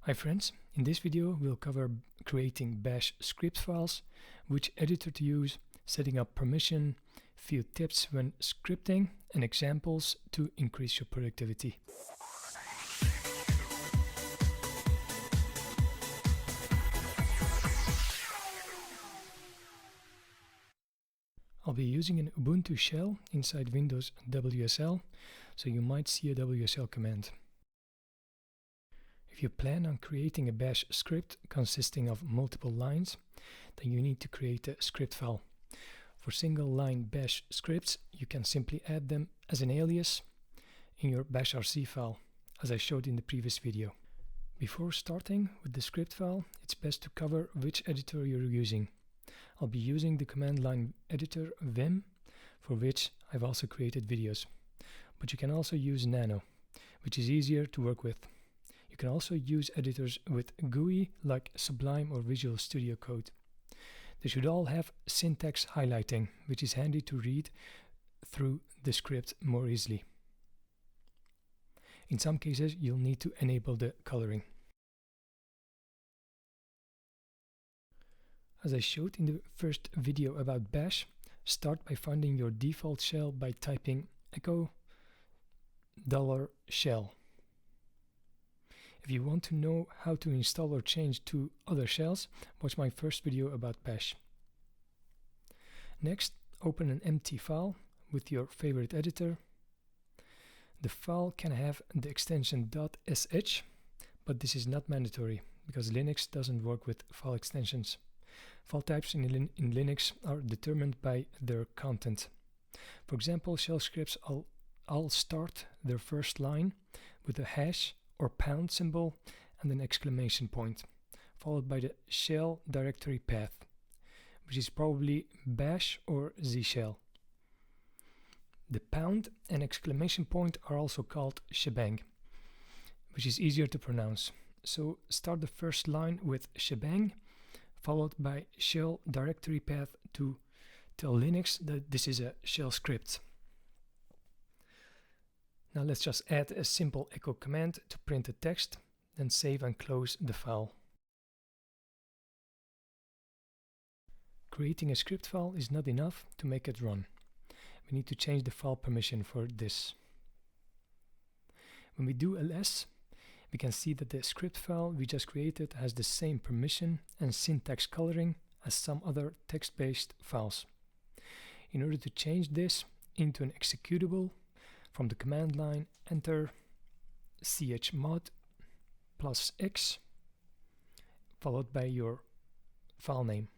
Hi friends, in this video we'll cover creating bash script files, which editor to use, setting up permission, few tips when scripting, and examples to increase your productivity. I'll be using an Ubuntu shell inside Windows WSL, so you might see a WSL command. If you plan on creating a bash script consisting of multiple lines, then you need to create a script file. For single line bash scripts, you can simply add them as an alias in your bashrc file, as I showed in the previous video. Before starting with the script file, it's best to cover which editor you're using. I'll be using the command line editor Vim, for which I've also created videos. But you can also use Nano, which is easier to work with. You can also use editors with GUI like Sublime or Visual Studio Code. They should all have syntax highlighting, which is handy to read through the script more easily. In some cases, you'll need to enable the coloring. As I showed in the first video about bash, start by finding your default shell by typing echo $shell. If you want to know how to install or change to other shells, watch my first video about bash. Next, open an empty file with your favorite editor. The file can have the extension .sh, but this is not mandatory because Linux doesn't work with file extensions. File types in Linux are determined by their content. For example, shell scripts all start their first line with a hash or pound symbol and an exclamation point, followed by the shell directory path, which is probably bash or z shell. The pound and exclamation point are also called shebang, which is easier to pronounce. So start the first line with shebang, followed by shell directory path to tell Linux that this is a shell script. Now let's just add a simple echo command to print the text, then save and close the file. Creating a script file is not enough to make it run. We need to change the file permission for this. When we do ls, we can see that the script file we just created has the same permission and syntax coloring as some other text-based files. In order to change this into an executable, from the command line, enter chmod +x, followed by your file name.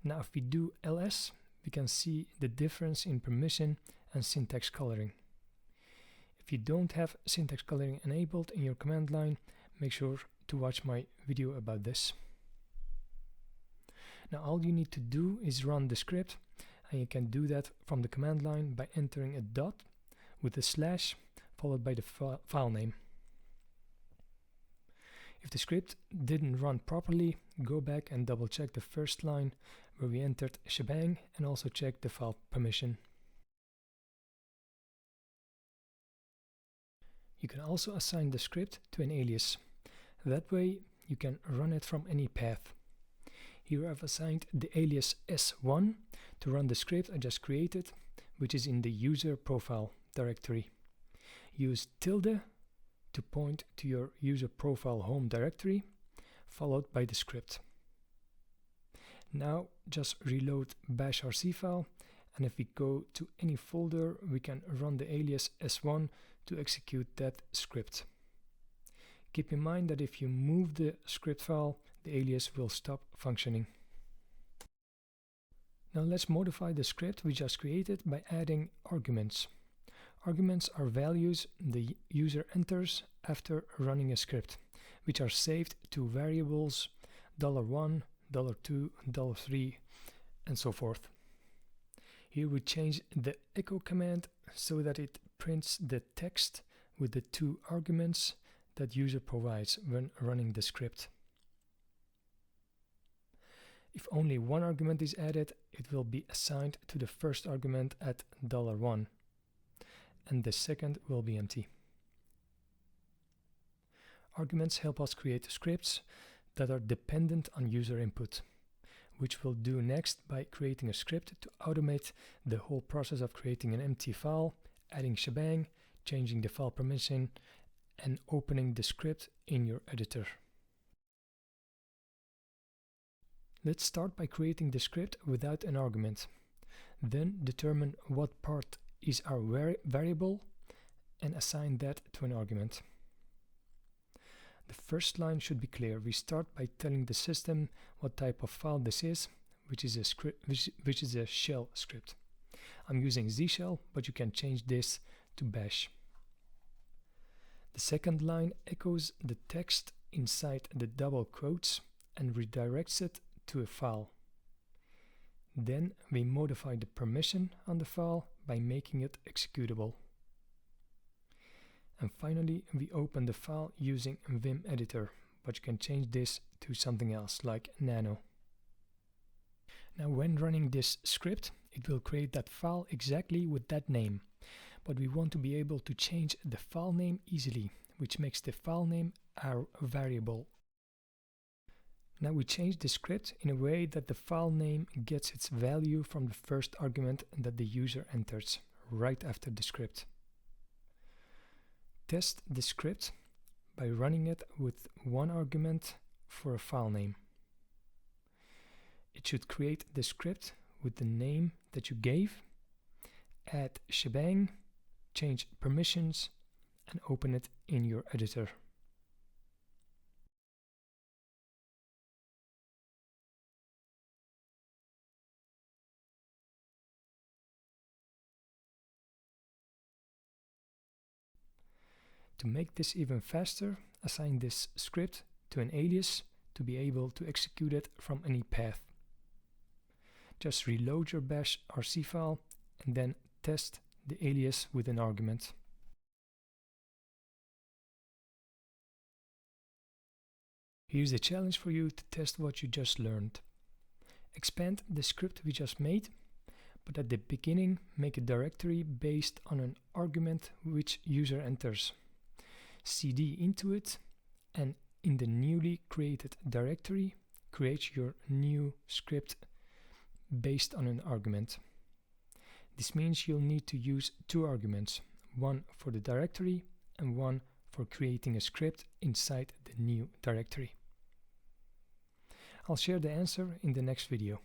Now if we do ls, we can see the difference in permission and syntax coloring. If you don't have syntax coloring enabled in your command line, make sure to watch my video about this. Now all you need to do is run the script, and you can do that from the command line by entering a dot with a slash followed by the file name. If the script didn't run properly, go back and double check the first line where we entered shebang and also check the file permission. You can also assign the script to an alias. That way you can run it from any path. Here I've assigned the alias S1 to run the script I just created, which is in the user profile directory. Use tilde to point to your user profile home directory, followed by the script. Now just reload bashrc file, and if we go to any folder, we can run the alias S1 to execute that script. Keep in mind that if you move the script file, the alias will stop functioning. Now let's modify the script we just created by adding arguments. Arguments are values the user enters after running a script, which are saved to variables $1, $2, $3, and so forth. Here we change the echo command so that it prints the text with the two arguments that user provides when running the script. If only one argument is added, it will be assigned to the first argument at $1, and the second will be empty. Arguments help us create scripts that are dependent on user input, which we'll do next by creating a script to automate the whole process of creating an empty file, adding shebang, changing the file permission, and opening the script in your editor. Let's start by creating the script without an argument. Then determine what part is our variable and assign that to an argument. The first line should be clear. We start by telling the system what type of file this is, which is a shell script. I'm using Z shell, but you can change this to bash. The second line echoes the text inside the double quotes and redirects it to a file. Then we modify the permission on the file by making it executable. And finally, we open the file using Vim editor, but you can change this to something else like nano. Now when running this script, it will create that file exactly with that name, but we want to be able to change the file name easily, which makes the file name our variable. Now we change the script in a way that the file name gets its value from the first argument that the user enters right after the script. Test the script by running it with one argument for a file name. It should create the script with the name that you gave, add shebang, change permissions, and open it in your editor. To make this even faster, assign this script to an alias to be able to execute it from any path. Just reload your bash RC file and then test the alias with an argument. Here's a challenge for you to test what you just learned. Expand the script we just made, but at the beginning make a directory based on an argument which user enters. cd into it, and in the newly created directory create your new script based on an argument. This means you'll need to use two arguments, one for the directory and one for creating a script inside the new directory. I'll share the answer in the next video.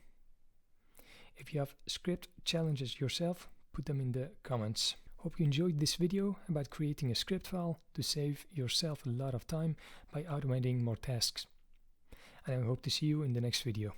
If you have script challenges yourself, put them in the comments. Hope you enjoyed this video about creating a script file to save yourself a lot of time by automating more tasks. And I hope to see you in the next video.